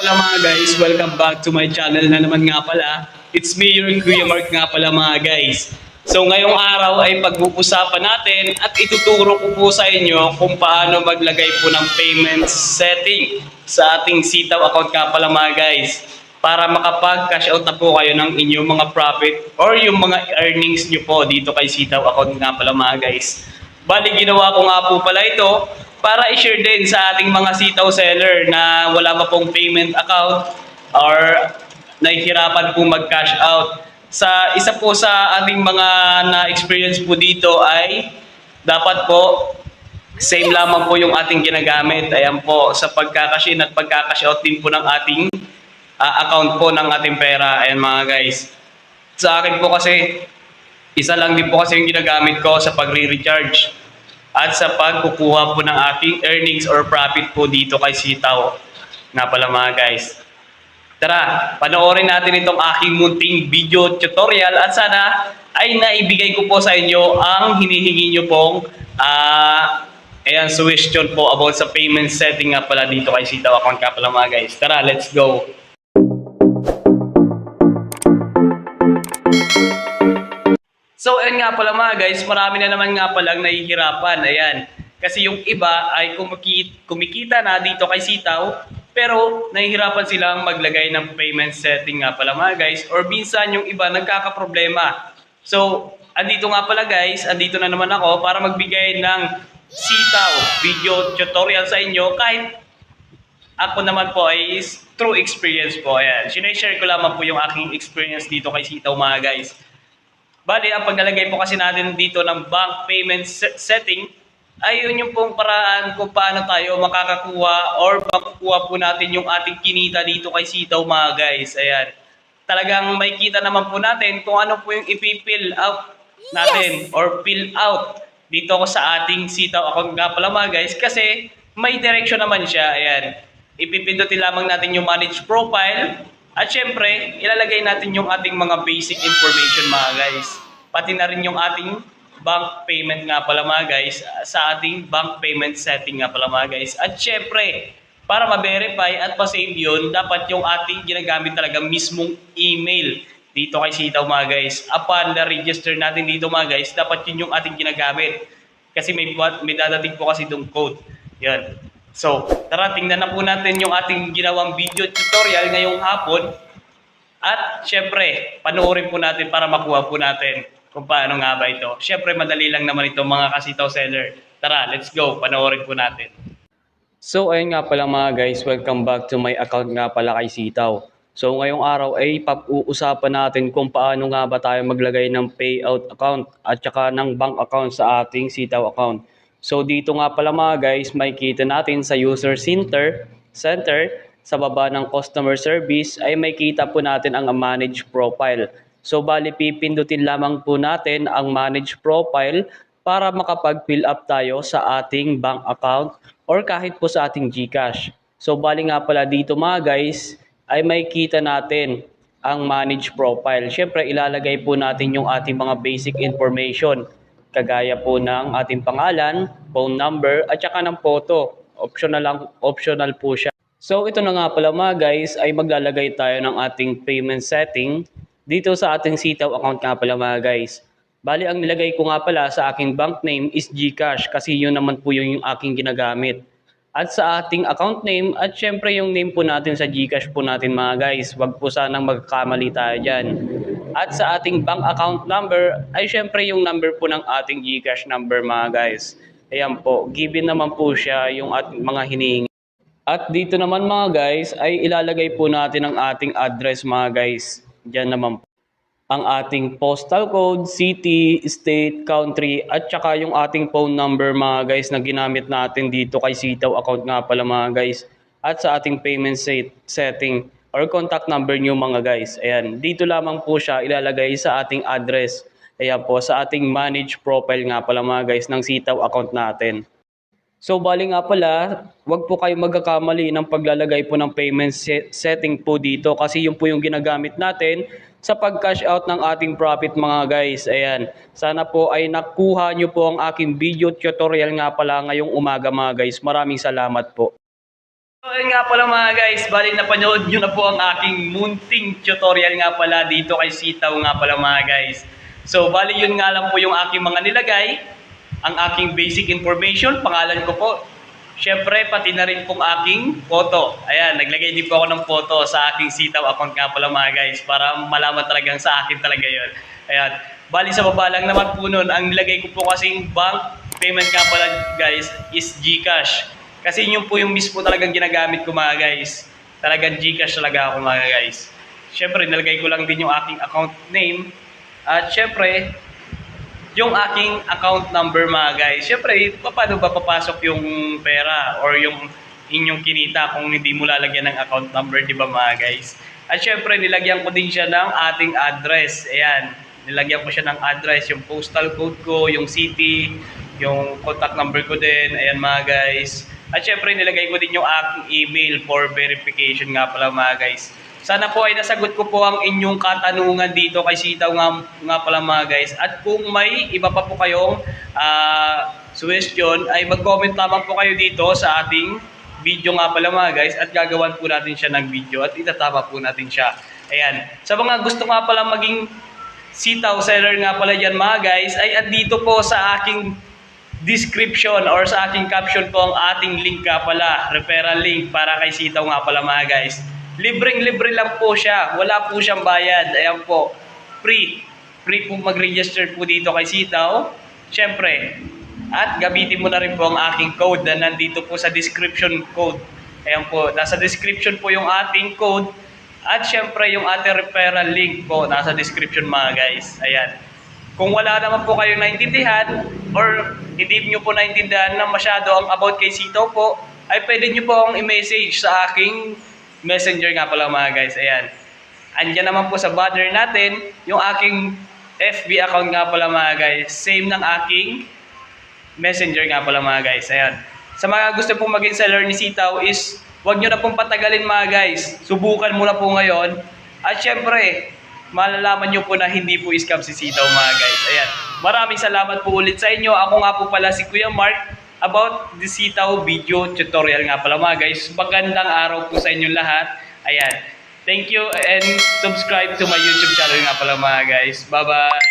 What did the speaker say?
Hola mga guys, welcome back to my channel na naman nga pala. It's me, your Kuya Mark nga pala mga guys. So ngayong araw ay pag-uusapan natin at ituturo ko po sa inyo kung paano maglagay po ng payment setting sa ating Sitaw account nga pala mga guys. Para makapag-cash out na po kayo ng inyong mga profit or yung mga earnings nyo po dito kay Sitaw account nga pala mga guys. Bali, ginawa ko nga po pala ito para i-share din sa ating mga sitaw seller na wala pa pong payment account or nahihirapan po mag-cash out. Sa isa po sa ating mga na-experience po dito ay dapat po same lamang po yung ating ginagamit. Ayan po, sa pagkakash in at pagkakash out din po ng ating account po ng ating pera. Ayan mga guys. Sa akin po kasi, isa lang din po kasi yung ginagamit ko sa pagre-recharge at sa pagkukuha po ng ating earnings or profit po dito kay Sitaw. Nga pala mga guys. Tara, panoorin natin itong aking munting video tutorial at sana ay naibigay ko po sa inyo ang hinihingi nyo pong suggestion po about sa payment setting nga pala dito kay Sitaw account nga pala mga guys. Tara, let's go! So, ayun nga pala mga guys, marami na naman nga palang nahihirapan. Ayan. Kasi yung iba ay kumikita na dito kay Sitaw, pero nahihirapan silang maglagay ng payment setting nga pala mga guys. Or minsan yung iba nagkakaproblema. So, andito nga pala guys, andito na naman ako para magbigay ng Sitaw video tutorial sa inyo. Kahit ako naman po ay true experience po. Ayan. Sinashare ko lamang po yung aking experience dito kay Sitaw mga guys. Bali, ang paglalagay po kasi natin dito ng bank payment setting ay yun yung pong paraan kung paano tayo makakakuha or makukuha po natin yung ating kinita dito kay Sitaw mga guys. Ayan. Talagang may kita naman po natin kung ano po yung ipipill out natin or fill out dito ko sa ating Sitaw account nga pala mga guys kasi may direction naman siya. Ayan. Ipipindutin lamang natin yung manage profile. At syempre, ilalagay natin yung ating mga basic information mga guys. Pati na rin yung ating bank payment nga pala mga guys sa ating bank payment setting nga pala mga guys. At syempre, para ma-verify at pa-save yun, dapat yung ating ginagamit talaga mismong email dito kay Sitaw mga guys. Upon na-register natin dito mga guys, dapat yun yung ating ginagamit. Kasi may dadating po kasi itong code. Yan. So, tara, tingnan na po natin yung ating ginawang video tutorial ngayong hapon. At syempre, panoorin po natin para makuha po natin kung paano nga ba ito. Syempre, madali lang naman ito mga kasitaw seller. Tara, let's go. Panoorin po natin. So, ayun nga pala mga guys, welcome back to my account nga pala kay Sitaw. So, ngayong araw ay pag-uusapan natin kung paano nga ba tayo maglagay ng payout account at saka ng bank account sa ating Sitaw account. So dito nga pala mga guys, makikita natin sa user center, sa baba ng customer service ay makikita po natin ang manage profile. So bali pipindutin lamang po natin ang manage profile para makapag-fill up tayo sa ating bank account or kahit po sa ating GCash. So bali nga pala dito mga guys ay makikita natin ang manage profile. Syempre ilalagay po natin yung ating mga basic information. Kagaya po ng ating pangalan, phone number, at saka ng photo. Optional po siya. So ito na nga pala mga guys, ay maglalagay tayo ng ating payment setting dito sa ating Sitaw account nga pala mga guys. Bali ang nilagay ko nga pala sa aking bank name is GCash kasi yun naman po yung aking ginagamit. At sa ating account name at syempre yung name po natin sa GCash po natin mga guys. Wag po sanang magkamali tayo dyan. At sa ating bank account number ay syempre yung number po ng ating GCash number mga guys. Ayan po, given naman po siya yung mga hinihingi. At dito naman mga guys ay ilalagay po natin ang ating address mga guys. Diyan naman po ang ating postal code, city, state, country, at saka yung ating phone number mga guys na ginamit natin dito kay Sitaw account nga pala mga guys. At sa ating payment setting or contact number nyo mga guys. Ayan, dito lamang po siya ilalagay sa ating address. Ayan po, sa ating manage profile nga pala mga guys ng Sitaw account natin. So bali nga pala, wag po kayo magkakamali ng paglalagay po ng payment setting po dito kasi yun po yung ginagamit natin sa pag-cash out ng ating profit mga guys. Ayan, sana po ay nakuha nyo po ang aking video tutorial nga pala ngayong umaga mga guys. Maraming salamat po. So ayun nga pala mga guys, bali napanood nyo na po ang aking munting tutorial nga pala dito kay Sitaw nga pala mga guys. So bali yun nga lang po yung aking mga nilagay, ang aking basic information, pangalan ko po. Siyempre pati na rin pong aking photo. Ayan, naglagay din po ako ng photo sa aking Sitaw account nga pala mga guys para malaman talagang sa akin talaga yun. Ayan, bali sa baba lang naman po nun, ang nilagay ko po kasing bank payment nga pala guys is GCash. Kasi yun po yung mismo talagang ginagamit ko mga guys. Talagang GCash talaga ako mga guys. Siyempre, nalagay ko lang din yung aking account name. At siyempre, yung aking account number mga guys. Siyempre, paano ba papasok yung pera or yung inyong kinita kung hindi mo lalagyan ng account number, di ba mga guys? At siyempre, nilagyan ko din siya ng ating address. Ayan, nilagyan ko siya ng address, yung postal code ko, yung city, yung contact number ko din. Ayan mga guys. At syempre nilagay ko din yung aking email for verification nga pala mga guys. Sana po ay nasagot ko po ang inyong katanungan dito kay Sitaw nga pala mga guys. At kung may iba pa po kayong suggestion ay mag-comment lamang po kayo dito sa ating video nga pala mga guys. At gagawan po natin siya ng video at itatama po natin siya. Ayan. Sa mga gusto nga pala maging Sitaw seller nga pala dyan mga guys ay andito po sa aking description or sa aking caption po ang ating link nga pala, referral link para kay Sitaw nga pala mga guys. Libreng-libre lang po siya, wala po siyang bayad. Ayan po, free. Free po mag-register po dito kay Sitaw. Siyempre, at gamitin mo na rin po ang aking code na nandito po sa description code. Ayan po, nasa description po yung ating code. At siyempre yung ating referral link po nasa description mga guys. Ayan. Kung wala naman po kayong naintindihan or hindi nyo po naintindihan na masyado ang about kay Sitaw po, ay pwede nyo po akong i-message sa aking messenger nga pala mga guys. Ayan. Andyan naman po sa banner natin yung aking FB account nga pala mga guys. Same ng aking messenger nga pala mga guys. Ayan. Sa mga gusto pong maging seller ni Sitaw is huwag nyo na pong patagalin mga guys. Subukan muna po ngayon. At syempre, malalaman nyo po na hindi po scam si Sitaw mga guys. Ayan. Maraming salamat po ulit sa inyo. Ako nga po pala si Kuya Mark about the Sitaw video tutorial nga pala mga guys. Magandang araw po sa inyong lahat. Ayan. Thank you and subscribe to my YouTube channel nga pala mga guys. Bye-bye!